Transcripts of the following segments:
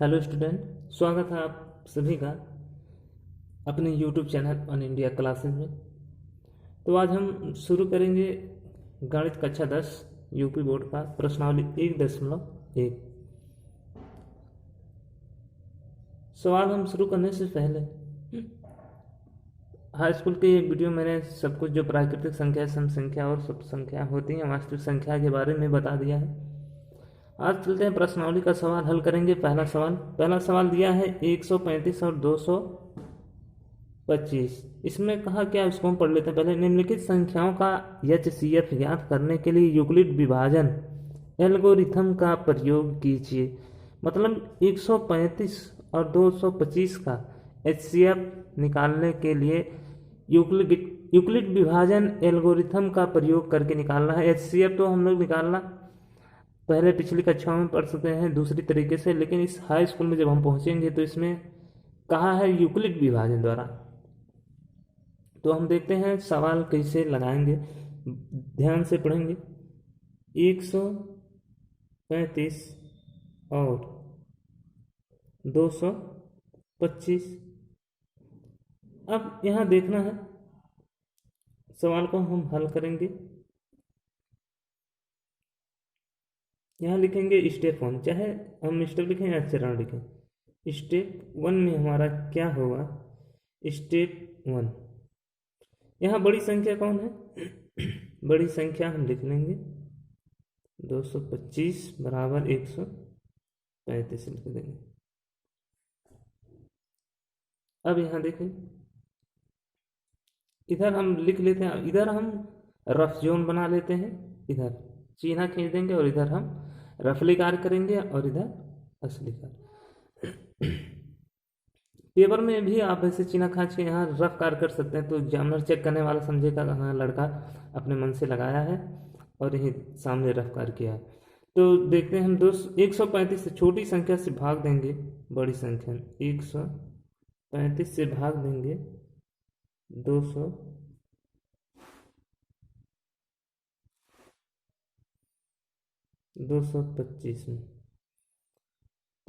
Hello student, स्वागत है आप सभी का अपने YouTube channel on India classes में। तो आज हम शुरू करेंगे गणित कक्षा 10 यूपी बोर्ड का प्रश्नावली 1.1। सवाल हम शुरू करने से पहले हाई स्कूल के एक वीडियो मैंने सब कुछ जो प्राकृतिक संख्या, सम संख्या और सब संख्या होती हैं वास्तविक संख्या के बारे में बता दिया है। आज चलते हैं प्रश्नावली का सवाल हल करेंगे। पहला सवाल दिया है 135 और 225। इसमें कहा क्या, इसको हम पढ़ लेते हैं पहले। निम्नलिखित संख्याओं का HCF ज्ञात करने के लिए यूक्लिड विभाजन एल्गोरिथम का प्रयोग कीजिए। मतलब 135 और 225 का HCF निकालने के लिए यूक्लिड विभाजन एल्गोरिथम का प्रयोग करके निकालना है। HCF तो हम लोग निकालना पहले पिछली कक्षाओं में पढ़ चुके हैं दूसरी तरीके से, लेकिन इस हाई स्कूल में जब हम पहुंचेंगे तो इसमें कहा है यूक्लिड विभाजन द्वारा। तो हम देखते हैं सवाल कैसे लगाएंगे, ध्यान से पढ़ेंगे। 135 और 225। अब यहाँ देखना है, सवाल को हम हल करेंगे। यहाँ लिखेंगे स्टेप 1, चाहे हम स्टेप लिखें या चरण लिखें। स्टेप 1 में हमारा क्या होगा, स्टेप 1। यहाँ बड़ी संख्या कौन है, बड़ी संख्या हम लिख लेंगे 225 बराबर 135 लिख देंगे। अब यहाँ देखें, इधर हम लिख लेते हैं, इधर हम रफ जोन बना लेते हैं, इधर चिन्ह खींच देंगे और इधर हम रफली कार्य करेंगे और इधर असली कार्य। पेपर में भी आप ऐसे चिन्ह खींच के यहाँ रफ कार्य कर सकते हैं, तो एग्जामिनर चेक करने वाला समझेगा हाँ लड़का अपने मन से लगाया है और यही सामने रफ कार्य किया है। तो देखते हैं हम 135 से छोटी संख्या से भाग देंगे बड़ी संख्या, 135 से भाग देंगे 225 में।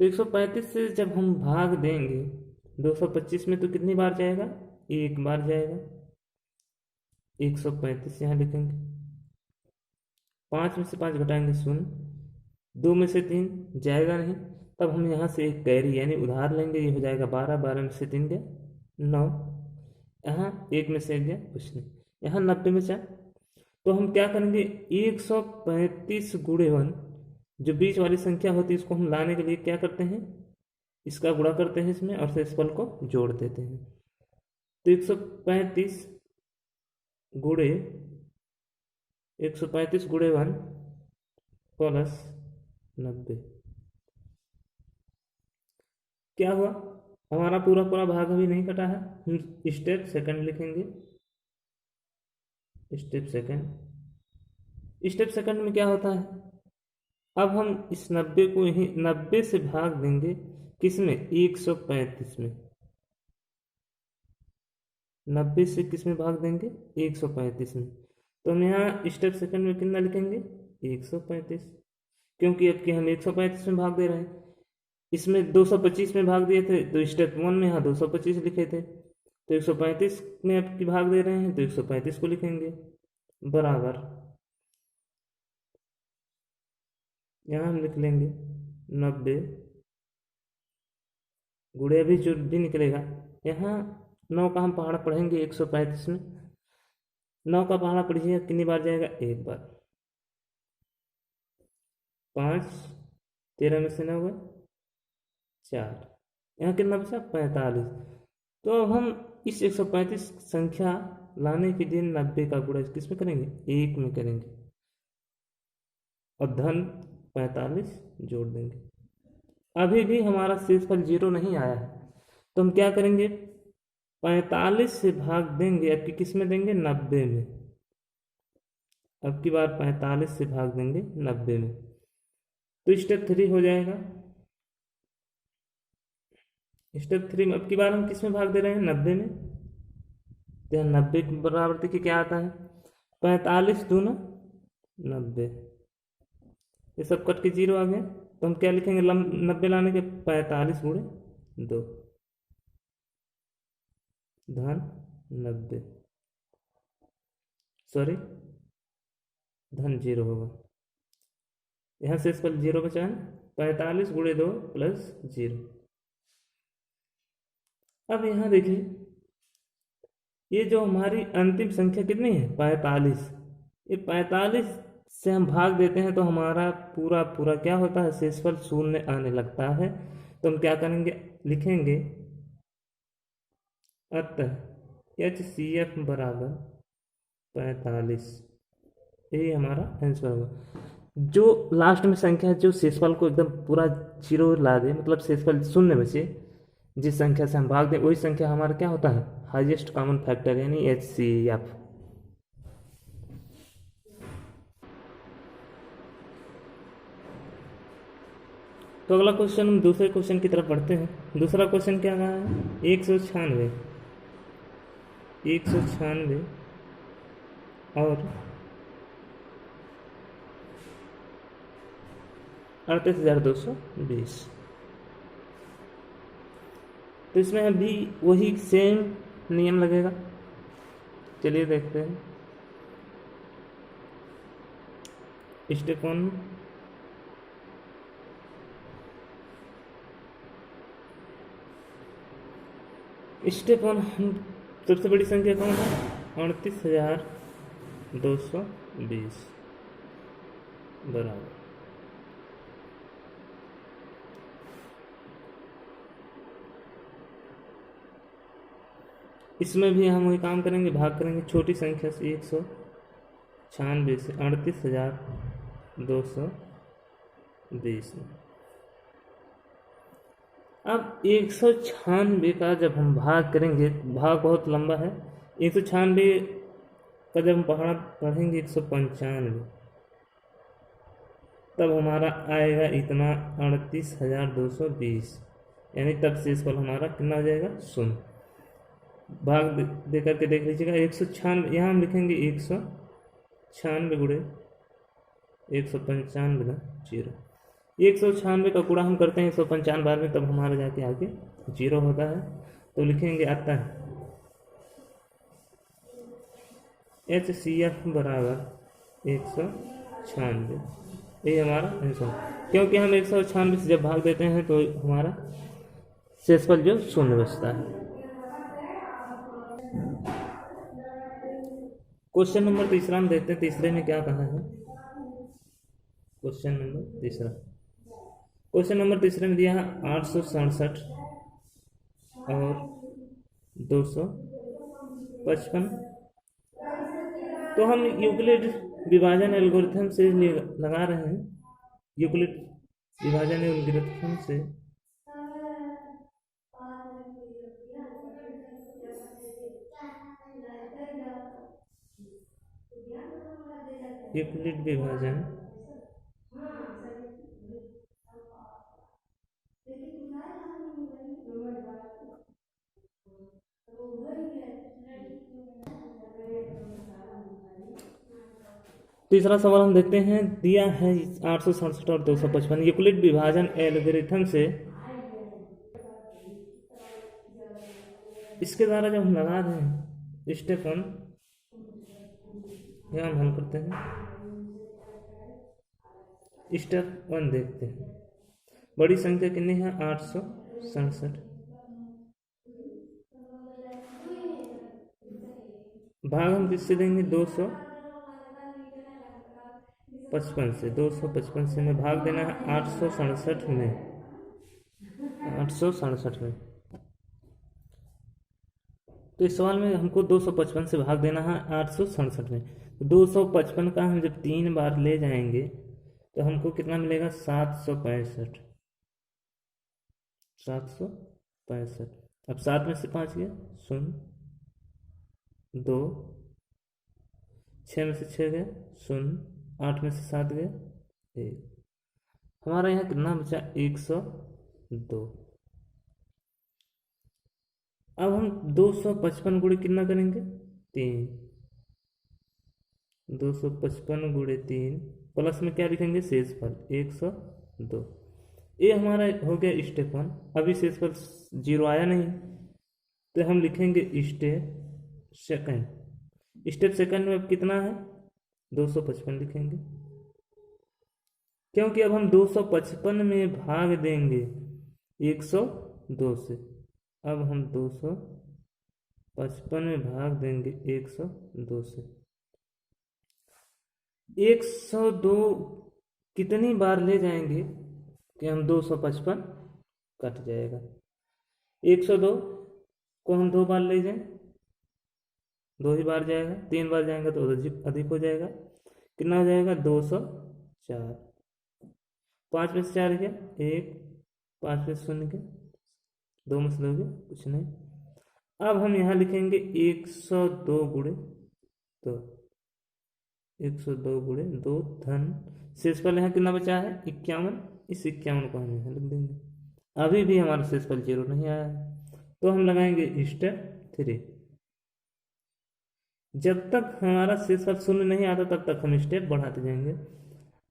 तो 135 से जब हम भाग देंगे 225 में तो कितनी बार जाएगा, एक बार जाएगा। 135 यहाँ लिखेंगे, 5 में से 5 घटाएंगे 0, 2 में से 3 जाएगा नहीं, तब हम यहाँ से एक कैरी यानी उधार लेंगे, ये हो जाएगा 12, 12 में से 3 गया 9, यहाँ 1 में से 1 गया कुछ नहीं, यहाँ 90 में 4। तो हम क्या करेंगे, 135 गुणे 1, जो बीच वाली संख्या होती है इसको हम लाने के लिए क्या करते हैं, इसका गुणा करते हैं इसमें और शेषफल को जोड़ देते हैं। तो 135 गुणे 135 गुणे 1 प्लस 90। क्या हुआ, हमारा पूरा पूरा भाग अभी नहीं कटा है। हम स्टेप सेकंड लिखेंगे। स्टेप सेकंड में क्या होता है, अब हम इस 90 को यही 90 से भाग देंगे किसमें, 135 में। 90 से किस में भाग देंगे, 135 में। तो हम यहाँ स्टेप सेकंड में कितना लिखेंगे, 135, क्योंकि अब कि हम 135 में भाग दे रहे हैं। इसमें 225 में भाग दिए थे तो स्टेप 1 में यहाँ 225 लिखे थे, तो 135 में अब की भाग दे रहे हैं तो 135 को लिखेंगे बराबर, यहाँ हम लिख लेंगे 90 गुणे, अभी जो भी निकलेगा यहाँ 9 का हम पहाड़ा पढ़ेंगे 135 में। 9 का पहाड़ा पढ़िए कितनी बार जाएगा, एक बार। 5, 13 में से 9 हुआ 4, यहाँ कितना बचा 45। तो अब हम इस 135 संख्या लाने के लिए 90 का गुणा किस में करेंगे, 1 में करेंगे और धन 45 जोड़ देंगे। अभी भी हमारा शेषफल 0 नहीं आया है, तो हम क्या करेंगे, 45 से भाग देंगे, अब की किस में देंगे, 90 में। अब की बार 45 से भाग देंगे 90 में, तो स्टेप 3 हो जाएगा। स्टेप 3 में अब की बार हम किस में भाग दे रहे हैं, 90 में। तो यहाँ 90 के बराबर देखिए क्या आता है, 45 दूना 90, ये सब कट के 0 आ गया। तो हम क्या लिखेंगे, 90 लाने के 45 गुणे 2 धन 90, सॉरी धन 0 होगा। यहाँ से इस पर 0 बचा है, 45 गुणे 2 प्लस 0। अब यहाँ देखिए, ये जो हमारी अंतिम संख्या कितनी है 45, ये 45 से हम भाग देते हैं तो हमारा पूरा पूरा क्या होता है, शेषफल शून्य आने लगता है। तो हम क्या करेंगे, लिखेंगे अतः HCF बराबर 45, यही हमारा आंसर होगा। जो लास्ट में संख्या है जो शेषफल को एकदम पूरा 0 ला दे, मतलब शेषफल शून्य में से जिस संख्या से हम भाग दें वही संख्या हमारा क्या होता है, हाईएस्ट कॉमन फैक्टर यानी HCF। तो अगला क्वेश्चन, हम दूसरे क्वेश्चन की तरफ बढ़ते हैं। दूसरा क्वेश्चन क्या कहा है, 196 और 38,220। तो इसमें अभी वही सेम नियम लगेगा, चलिए देखते हैं। स्टेप 1, हम सबसे बड़ी संख्या कौन है, 38,220 बराबर, इसमें भी हम वही काम करेंगे, भाग करेंगे छोटी संख्या से 196 से 38,220 में। अब 196 का जब हम भाग करेंगे, भाग बहुत लंबा है, 196 का जब हम पढ़ेंगे 195, तब हमारा आएगा इतना 38,220, यानी तब शेषफल हमारा कितना हो जाएगा, शून्य। भाग दे करके देख लीजिएगा, 196 यहाँ हम लिखेंगे 196 गुणे 195 ना 0, 196 का गुणा हम करते हैं 195 बार में, तब हमारा जाके आगे 0 होता है। तो लिखेंगे आता है HCF बराबर 196, ये हमारा आंसर। क्योंकि हम 196 से जब भाग देते हैं तो हमारा शेषफल जो शून्य बचता है। क्वेश्चन नंबर तीसरा हम देखते हैं, तीसरे में क्या कहा है। क्वेश्चन नंबर तीसरे में दिया है 867 और 255। तो हम यूक्लिड विभाजन एल्गोरिथम से लगा रहे हैं, यूक्लिड विभाजन एल्गोरिथम से यूक्लिड विभाजन तीसरा सवाल हम देखते हैं, दिया है 867 और 255 यूक्लिड विभाजन एल्गोरिथम से, इसके द्वारा जब हम लगा रहे हैं स्टेप 1, यहाँ हम हल करते हैं। स्टेप 1 देखते हैं, बड़ी संख्या कितनी है 867, भाग हम किससे देंगे 255 से, 255 से में भाग देना है 867 में, 867 में। तो इस सवाल में हमको 255 से भाग देना है 867 में। 255 का हम जब 3 बार ले जाएंगे तो हमको कितना मिलेगा 765, 765। अब 7 में से 5 गया 0, 2, 6 में से 6 गया 0, 8 में से 7 गया 1, हमारा यहाँ कितना बचा 102। अब हम 255 गुणे कितना करेंगे 3, 255 गुणे 3 प्लस में क्या लिखेंगे शेषफल 102। ये हमारा हो गया स्टेप 1। अभी शेषफल 0 आया नहीं, तो हम लिखेंगे स्टेप सेकंड। स्टेप सेकंड में अब कितना है, 255 लिखेंगे, क्योंकि अब हम 255 में भाग देंगे 102 से। अब हम 255 में भाग देंगे 102 से। 102 कितनी बार ले जाएंगे कि हम 255 कट जाएगा। 102 को हम 2 बार ले जाएं, 2 ही बार जाएगा, 3 बार जाएंगे तो अधिक हो जाएगा। कितना हो जाएगा, 204। 5 में से 4 गया 1, 5 में से 0 गया 2, में से 2 गया कुछ नहीं। अब हम यहाँ लिखेंगे 102 गुणे 2, 102 गुणे 2 धन शेषफल यहाँ कितना बचा है 51। इस 51 को हम यहाँ लिख देंगे। अभी भी हमारा शेषफल 0 नहीं आया है, तो हम लगाएंगे स्टेप 3। जब तक हमारा शेषफल 0 नहीं आता तब तक हम स्टेप बढ़ाते जाएंगे।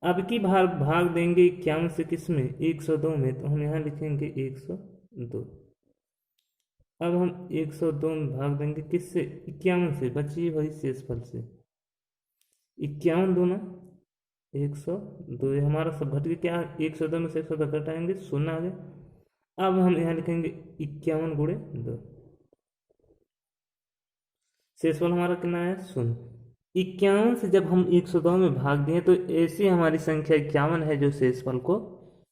अब की बार भाग देंगे 51 से किस में, 102 में, तो हम यहाँ लिखेंगे 102। अब हम 102 में भाग देंगे किससे, 51 से, बची वही शेषफल से। 51 दूना 102, हमारा सब घट के क्या, 102 में से 102 घटाएंगे 0 आ गया। अब हम यहाँ लिखेंगे 51 गुणे 2, शेषफल हमारा कितना है 0। 51 से जब हम 102 में भाग दें तो ऐसी हमारी संख्या 51 है जो शेषफल को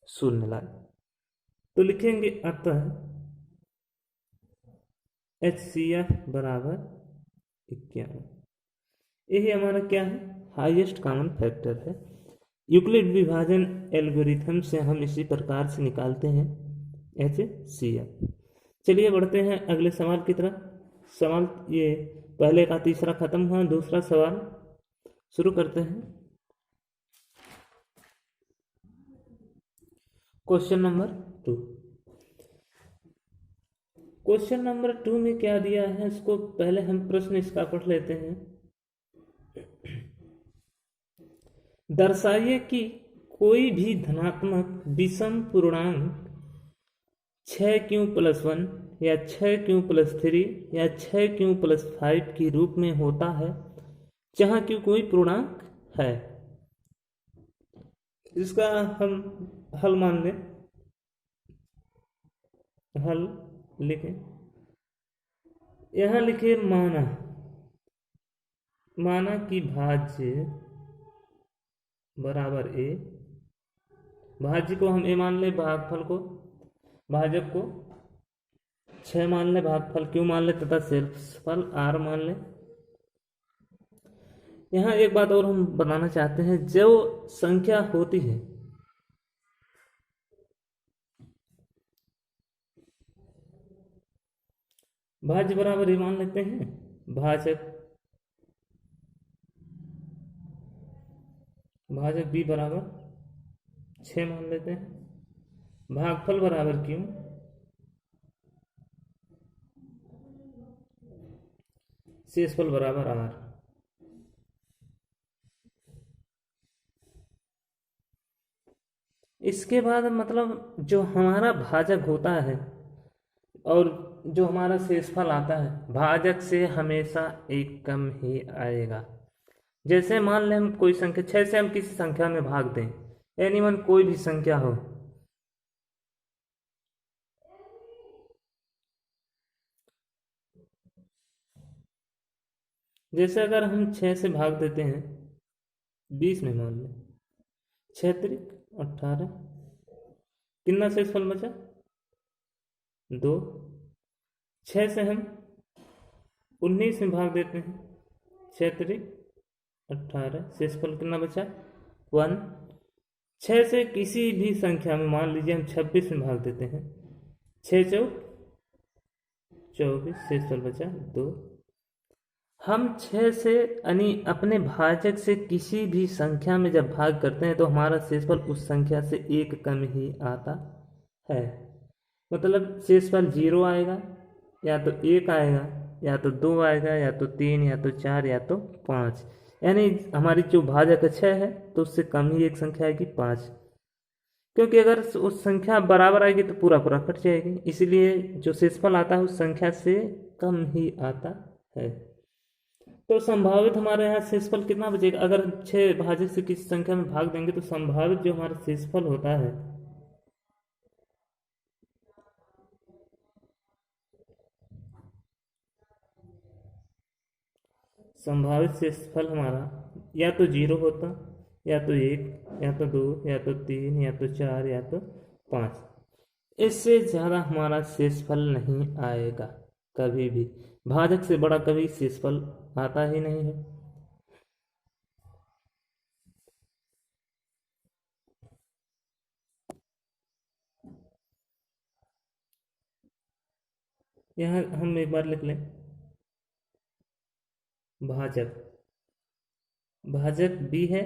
0 लाए। तो लिखेंगे अतः HCF बराबर 51। यही हमारा क्या है, हाईएस्ट कॉमन फैक्टर है। यूक्लिड विभाजन एल्गोरिथम से हम इसी प्रकार से निकालते हैं HCF। चलिए बढ़ते हैं अगले सवाल की तरफ। सवाल ये पहले का तीसरा खत्म हुआ, दूसरा सवाल शुरू करते हैं। Question number 2। क्वेश्चन नंबर 2 में क्या दिया है, इसको पहले हम प्रश्न इसका पढ़ लेते हैं। दर्शाइए कि कोई भी धनात्मक विषम पूर्णांक 6q+1 या 6q+3 या 6q+5 के रूप में होता है जहाँ q कोई पूर्णांक है। इसका हम हल मान लें, हल लिखें, यहाँ लिखे माना कि भाज्य बराबर a, भाज्य को हम a मान ले, भागफल को, भाजक को 6 मान ले, भागफल q मान ले तथा शेषफल r मान ले। यहाँ एक बात और हम बताना चाहते हैं, जो संख्या होती है भाज्य बराबर मान लेते हैं, भाजक b बराबर 6 मान लेते हैं, भागफल बराबर q, शेषफल बराबर r। इसके बाद मतलब जो हमारा भाजक होता है और जो हमारा शेषफल आता है, भाजक से हमेशा एक कम ही आएगा। जैसे मान लें हम कोई संख्या 6 से हम किसी संख्या में भाग दें, एनीवन कोई भी संख्या हो, जैसे अगर हम 6 से भाग देते हैं 20 में, मान लें 6 त्रिक 18, कितना शेषफल बचा 2। 6 से हम 19 में भाग देते हैं, 6 त्रिक 18, शेषफल कितना बचा 1। 6 से किसी भी संख्या में मान लीजिए हम 26 में भाग देते हैं, 6 चौक 24, शेषफल बचा 2। हम 6 से यानी अपने भाजक से किसी भी संख्या में जब भाग करते हैं तो हमारा शेषफल उस संख्या से एक कम ही आता है। मतलब शेषफल 0 आएगा, या तो 1 आएगा, या तो 2 आएगा, या तो 3, या तो 4, या तो 5। यानी हमारी जो भाजक 6 है तो उससे कम ही एक संख्या आएगी 5। क्योंकि अगर उस संख्या बराबर आएगी तो पूरा पूरा कट जाएगी, इसीलिए जो शेषफल आता है उस संख्या से कम ही आता है। तो संभावित हमारे यहाँ शेषफल कितना बचेगा? अगर 6 भाजक से किसी संख्या में भाग देंगे तो संभावित जो हमारा शेषफल होता है, संभावित शेषफल हमारा या तो 0 होता, या तो 1, या तो 2, या तो 3, या तो 4, या तो 5। इससे ज़्यादा हमारा शेषफल नहीं आएगा कभी भी। भाजक से बड़ा कभी शेषफल आता ही नहीं है। यहाँ हम एक बार लिख लें, भाजक भाजक b है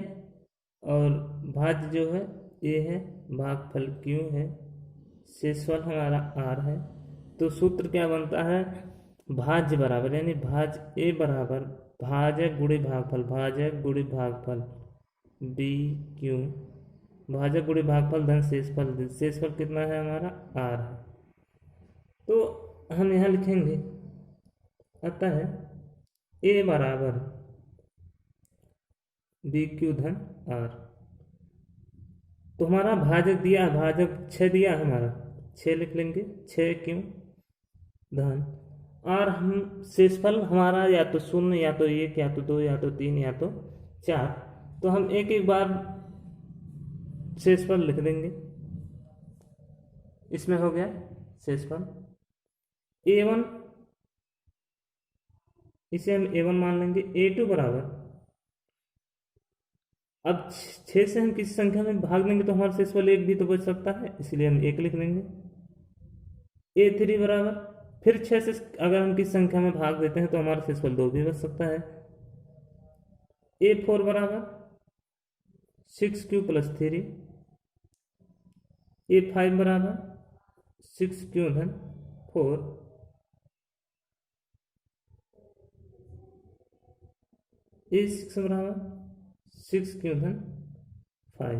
और भाज्य जो है a है, भागफल q है, शेषफल हमारा r है। तो सूत्र क्या बनता है? भाज्य बराबर, यानी भाज्य a बराबर भाजक गुणे भागफल, भाजक गुणे भागफल b q, भाजक गुणे भागफल धन शेषफल, शेषफल कितना है हमारा? r है। तो हम यहाँ लिखेंगे अतः a बराबर बी क्यू धन आर। तो हमारा भाजक दिया, भाजक 6 दिया हमारा, 6 लिख लेंगे, 6 क्यों धन आर। हम शेषफल हमारा या तो 0, या तो 1, या तो 2, या तो 3, या तो 4। तो हम एक एक बार शेषफल लिख देंगे। इसमें हो गया शेषफल a1, इसे हम a1 मान लेंगे। a2 बराबर, अब 6 से हम किसी संख्या में भाग देंगे तो हमारा शेषफल 1 भी तो बच सकता है, इसलिए हम 1 लिख देंगे। a3 बराबर, फिर 6 से अगर हम किसी संख्या में भाग देते हैं तो हमारा शेषफल 2 भी बच सकता है। a4 बराबर 6q + 3। a5 बराबर 6q धन 4। a6 बराबर 6q धन 5।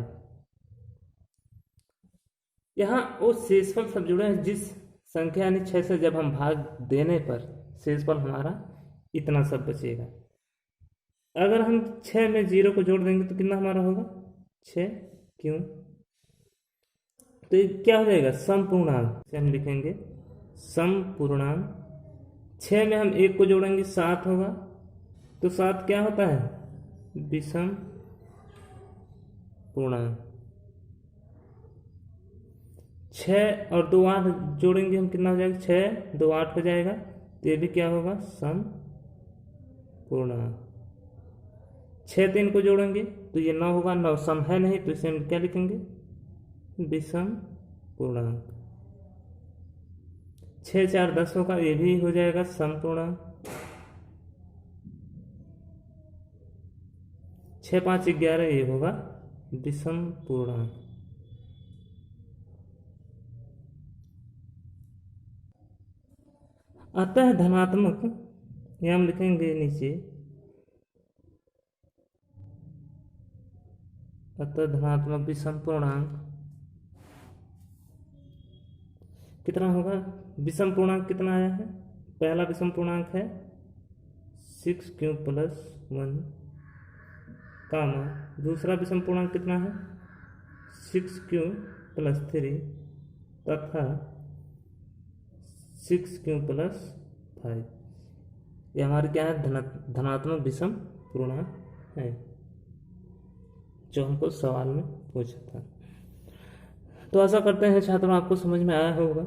यहाँ वो शेषफल सब जुड़े हैं जिस संख्या यानी 6 से जब हम भाग देने पर शेषफल हमारा इतना सब बचेगा। अगर हम 6 में 0 को जोड़ देंगे तो कितना हमारा होगा? 6 क्यों, तो ये क्या हो जाएगा? समपूर्णांक से हम लिखेंगे समपूर्णांक। 6 में हम 1 को जोड़ेंगे 7 होगा, तो 7 क्या होता है? विषम पूर्णांक। 6 और 2 8 जोड़ेंगे हम, कितना हो जाएगा? 6 2 8 हो जाएगा, तो ये भी क्या होगा? सम पूर्णांक। 6 3 को जोड़ेंगे तो ये 9 होगा, 9 सम है नहीं, तो इसे हम क्या लिखेंगे? विषम पूर्णांक। 6 4 10 होगा, ये भी हो जाएगा सम पूर्णांक। 6 5 11, ये होगा विषम पूर्णांक। अतः धनात्मक, ये हम लिखेंगे नीचे, अतः धनात्मक विषम पूर्णांक कितना होगा? विषम पूर्णांक कितना आया है? पहला विषम पूर्णांक है 6q + 1 कामा, दूसरा विषम पूर्णांक कितना है? 6q + 3 तथा 6q + 5। ये हमारे क्या है? धनात्मक विषम पूर्णांक है, जो हमको सवाल में पूछा था। तो आशा करते हैं छात्रों आपको समझ में आया होगा।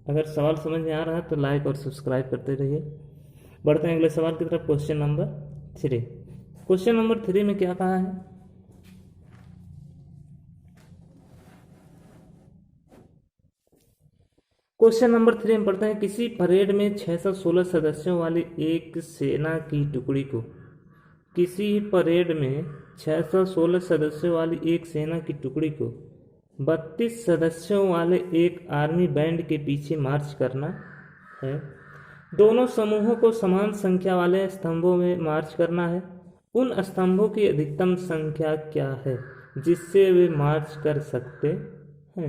अगर सवाल समझ में आ रहा है तो लाइक और सब्सक्राइब करते रहिए। बढ़ते हैं अगले सवाल की तरफ। Question number 3। क्वेश्चन नंबर 3 में क्या कहा है? क्वेश्चन नंबर 3 में पढ़ते हैं, किसी परेड में 616 सदस्यों वाली एक सेना की टुकड़ी को, किसी परेड में 616 सदस्यों वाली एक सेना की टुकड़ी को 32 सदस्यों वाले एक आर्मी बैंड के पीछे मार्च करना है। दोनों समूहों को समान संख्या वाले स्तंभों में मार्च करना है। उन स्तंभों की अधिकतम संख्या क्या है जिससे वे मार्च कर सकते है।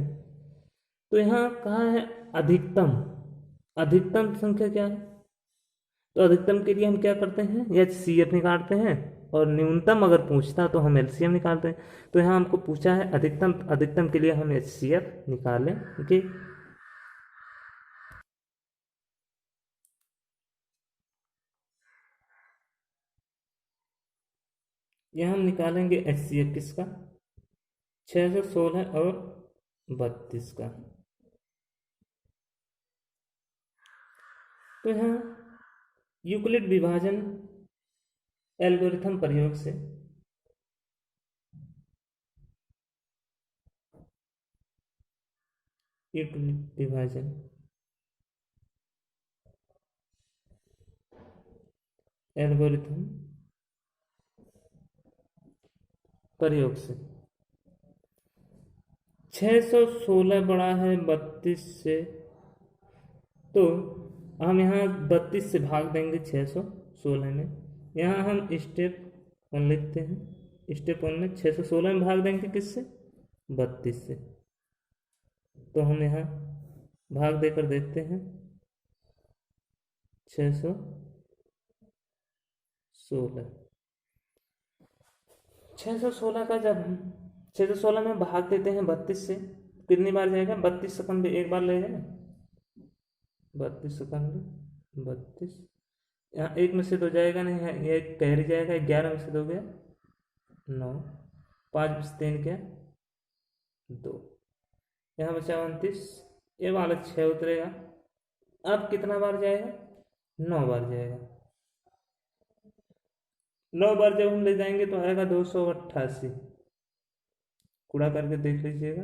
तो यहाँ कहा है अधिकतम, अधिकतम संख्या क्या है, तो अधिकतम के लिए हम क्या करते हैं, HCF निकालते हैं, और न्यूनतम अगर पूछता तो हम LCM निकालते हैं। तो यहाँ हमको पूछा है अधिकतम, अधिकतम के लिए हम HCF निकालें। ओके, यहाँ हम निकालेंगे HCF किसका, 616 और 32 का। तो यहाँ यूक्लिड विभाजन एल्गोरिथम प्रयोग से यूक्लिड विभाजन एल्गोरिथम प्रयोग से 616 बड़ा है 32 से, तो हम यहाँ 32 से भाग देंगे 616 में। यहाँ हम स्टेप 1 लिखते हैं, स्टेप 1 में 616 में भाग देंगे किससे, 32 से। तो हम यहाँ भाग देकर देखते हैं 616 का जब हम 616 में भाग देते हैं 32 से, कितनी बार जाएगा, 32 सेकंड एक बार ले जाएगा, 32 सेकंड 32, यहाँ एक में से दो जाएगा नहीं है, ये कैरी जाएगा, 11 में से दो गया 9, 5 में से 3 गया 2, यहाँ बचा 29, ये वाला 6 उतरेगा। अब कितना बार जाएगा, 9 बार जाएगा। 9 बार जब हम ले जाएंगे तो आएगा 288, कूड़ा करके देख लीजिएगा।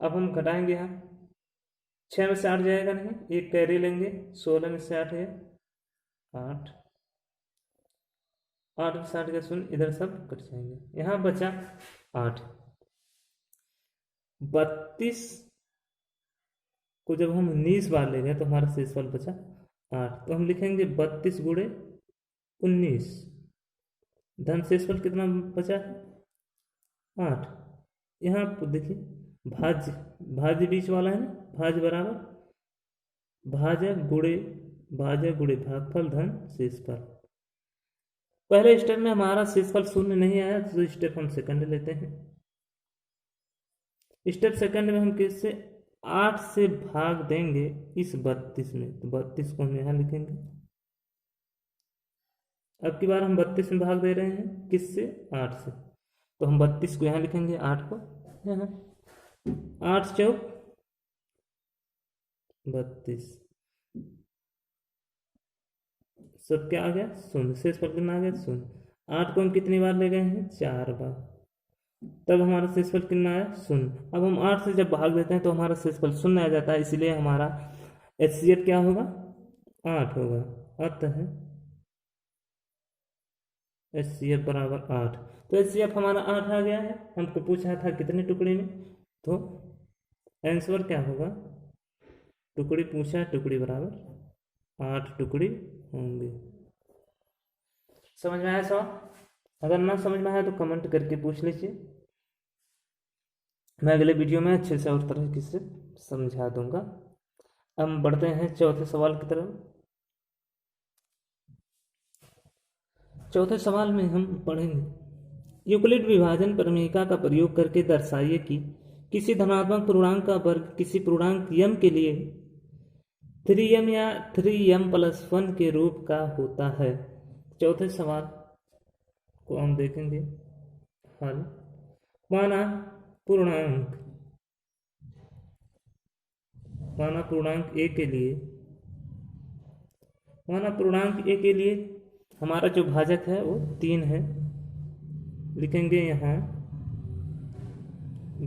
अब हम घटाएंगे, यहाँ 6 में से 8 जाएगा नहीं, एक कैरी लेंगे, 16 में से 8 है 8, 8 में से 8 का 0, इधर सब कट जाएंगे, यहाँ बचा 8। 32 को जब हम 19 बार ले गए तो हमारा शेषफल बचा 8, तो हम लिखेंगे 32 गुणे 19, धन शेषफल कितना बचा है 8। यहाँ देखिए भाज्य, भाज्य बीच वाला है ना, भाज्य बराबर भाज्य गुणे भागफल धन शेषफल। पहले स्टेप में हमारा शेषफल 0 नहीं आया, तो स्टेप हम सेकंड लेते हैं। स्टेप सेकंड में हम किससे 8 से भाग देंगे इस 32 में, तो 32 को हम यहाँ लिखेंगे। अब की बार हम 32 में भाग दे रहे हैं किससे, 8 से, तो हम 32 को यहाँ लिखेंगे, 8 को यहाँ, 8 चौक 32, सब क्या आ गया 0, शेषफल कितना आ गया 0। 8 को हम कितनी बार ले गए हैं, 4 बार, तब हमारा शेषफल कितना आया 0। अब हम 8 से जब भाग देते हैं तो हमारा शेषफल 0 आ जाता है, इसलिए हमारा HCF क्या होगा, 8 होगा। अतः HCF बराबर 8, तो HCF हमारा 8 आ गया है। हमको पूछा था कितने टुकड़े में, तो आंसर क्या होगा, टुकड़ी पूछा, टुकड़ी बराबर 8 टुकड़ी होंगे। समझ में आया सवाल? अगर ना समझ में आया तो कमेंट करके पूछ लीजिए, मैं अगले वीडियो में अच्छे से और तरह से समझा दूंगा। हम बढ़ते हैं चौथे सवाल की तरफ। चौथे सवाल में हम पढ़ेंगे यूक्लिड विभाजन प्रमेयिका का प्रयोग करके दर्शाइए कि किसी धनात्मक पूर्णांक का वर्ग किसी पूर्णांक m के लिए 3m या 3m+1 के रूप का होता है। चौथे सवाल को हम देखेंगे हल। माना पूर्णांक a के लिए हमारा जो भाजक है वो 3 है, लिखेंगे यहाँ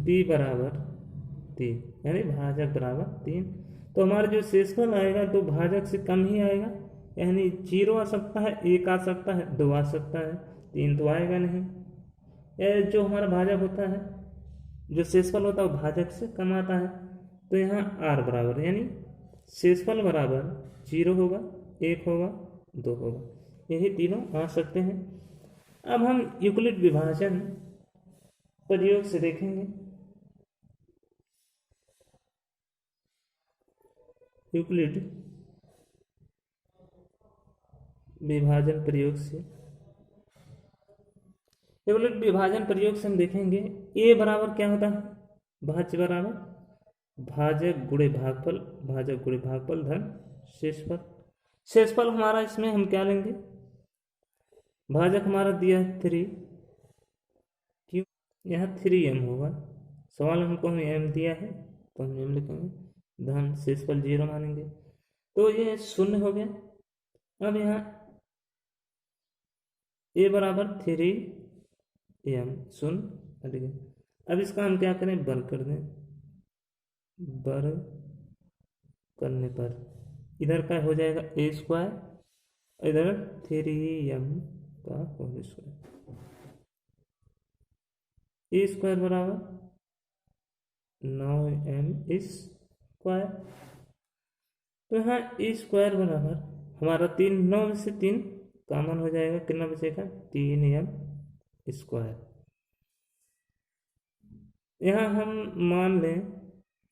b बराबर 3, यानी भाजक बराबर 3। तो हमारा जो शेषफल आएगा तो भाजक से कम ही आएगा, यानी 0 आ सकता है, 1 आ सकता है, 2 आ सकता है, 3 तो आएगा नहीं। या जो हमारा भाजक होता है, जो शेषफल होता है वो भाजक से कम आता है, तो यहाँ r बराबर, यानी शेषफल बराबर 0 होगा, 1 होगा, 2 होगा, यही तीनों आ सकते हैं। अब हम यूक्लिड विभाजन प्रयोग से देखेंगे यूक्लिड विभाजन प्रयोग से यूक्लिड विभाजन प्रयोग से हम देखेंगे ए बराबर क्या होता है, भाज्य बराबर भाजक गुणे भागफल, भाजक गुणे भागफल धन शेषफल। शेषफल हमारा इसमें हम क्या लेंगे, भाजक हमारा दिया है 3, क्यों यहाँ 3m होगा, सवाल हमको हमें m दिया है तो हम m लिखेंगे, धन शेषफल 0 मानेंगे, तो ये शून्य हो गया। अब यहाँ a बराबर 3m शून्य हट गया। अब इसका हम क्या करें, वर्ग कर दें, वर्ग करने पर इधर का हो जाएगा a स्क्वायर, इधर 3m का होल स्क्वायर, a स्क्वायर बराबर 9m स्क्वायर। तो यहाँ a स्क्वायर बराबर हमारा 3, 9 में से 3 कॉमन हो जाएगा, कितना बचेगा 3m स्क्वायर। यहाँ हम मान लें,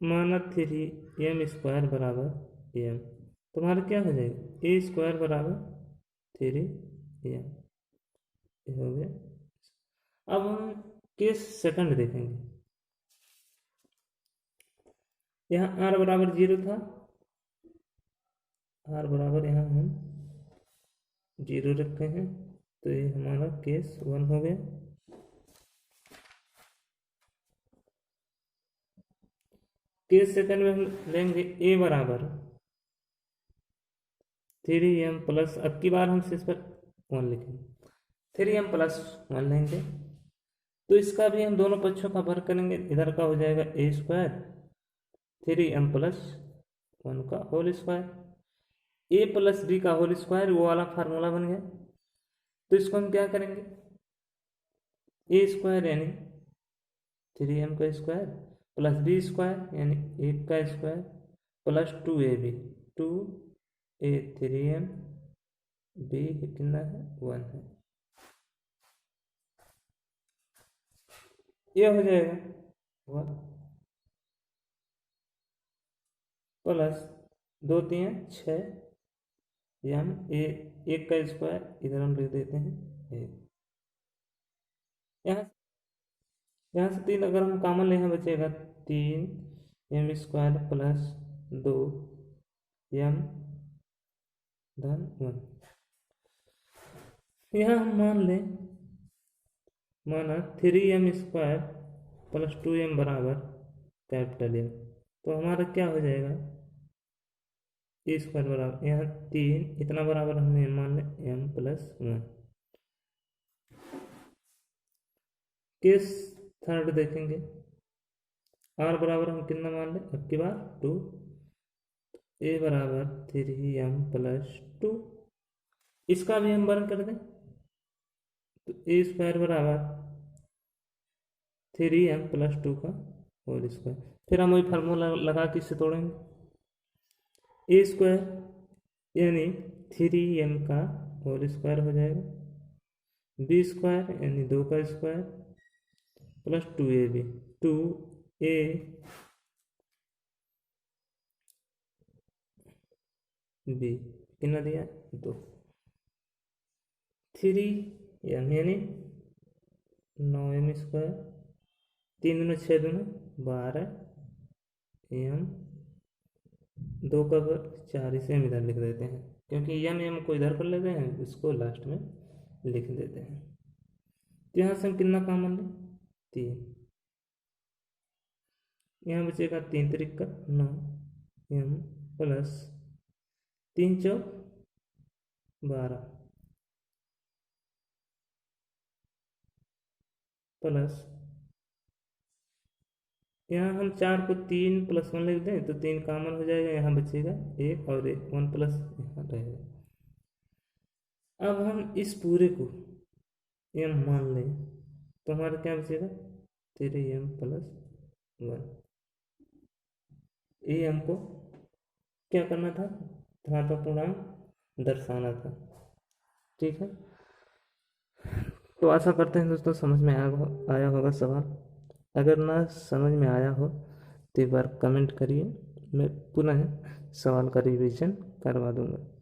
माना 3m स्क्वायर बराबर m, तो हमारा क्या हो जाएगा, a स्क्वायर बराबर 3m, ये हो गया। अब हम केस सेकंड देखेंगे, यहाँ r बराबर 0 था, r बराबर यहाँ हम 0 रखते हैं, तो ये हमारा केस 1 हो गया। केस सेकंड में हम लेंगे a बराबर 3m प्लस, अब की बार हम इस पर 1 लिखेंगे, 3m प्लस 1 लेंगे, तो इसका भी हम दोनों पक्षों का वर्ग करेंगे, इधर का हो जाएगा a स्क्वायर 3m प्लस 1 का whole square, a plus b का होल स्क्वायर, वो वाला फार्मूला बन गया। तो इसको हम क्या करेंगे, a स्क्वायर यानी 3m का स्क्वायर प्लस b स्क्वायर यानी 1 का square plus 2ab, 2a 3m, b कितना है 1 है, ये हो जाएगा 1 प्लस 2 3 6 m, a 1 का स्क्वायर इधर हम लिख देते हैं 1, यहाँ से 3 अगर हम कॉमन ले, यहाँ बचेगा 3m स्क्वायर प्लस 2m धन 1। यहाँ हम मान लें, माना 3m स्क्वायर प्लस 2m बराबर कैपिटल M, तो हमारा क्या हो जाएगा, a स्क्वायर बराबर यहाँ 3 इतना बराबर हमने मान लें m प्लस 1। केस थर्ड देखेंगे, r बराबर हम कितना मान लें, अब की बार 2, a बराबर 3m प्लस 2, इसका भी हम वर्ग कर दें, तो a स्क्वायर बराबर 3m प्लस 2 का होल स्क्वायर। फिर हम वही फार्मूला लगा के इसे तोड़ेंगे, a स्क्वायर यानी 3m का होल स्क्वायर हो जाएगा, b स्क्वायर यानी 2 का square plus 2ab, 2a b कितना दिया 2, 3m यानी 9m स्क्वायर, 3 दूनी 6 दूनी 12 m, 2 का 4, इसे हम इधर लिख देते हैं, क्योंकि m को इधर कर लेते हैं, इसको लास्ट में लिख देते हैं। तो यहाँ से हम कितना कॉमन लें, 3, यहाँ बचेगा 3 3 का 9 m प्लस 3 4 12 प्लस, यहाँ हम 4 को 3 प्लस 1 लिख दें तो 3 कॉमन हो जाएगा, यहाँ बचेगा 1 और 1 प्लस यहाँ रहेगा। अब हम इस पूरे को m मान लें, तो हमारा क्या बचेगा 3m प्लस 1, ये हमको क्या करना था, धनात्मक पूर्णांक दर्शाना था। ठीक है, तो आशा करते हैं दोस्तों समझ में आया होगा सवाल। अगर ना समझ में आया हो तो एक बार कमेंट करिए मैं पुनः सवाल का रिवीजन करवा दूंगा।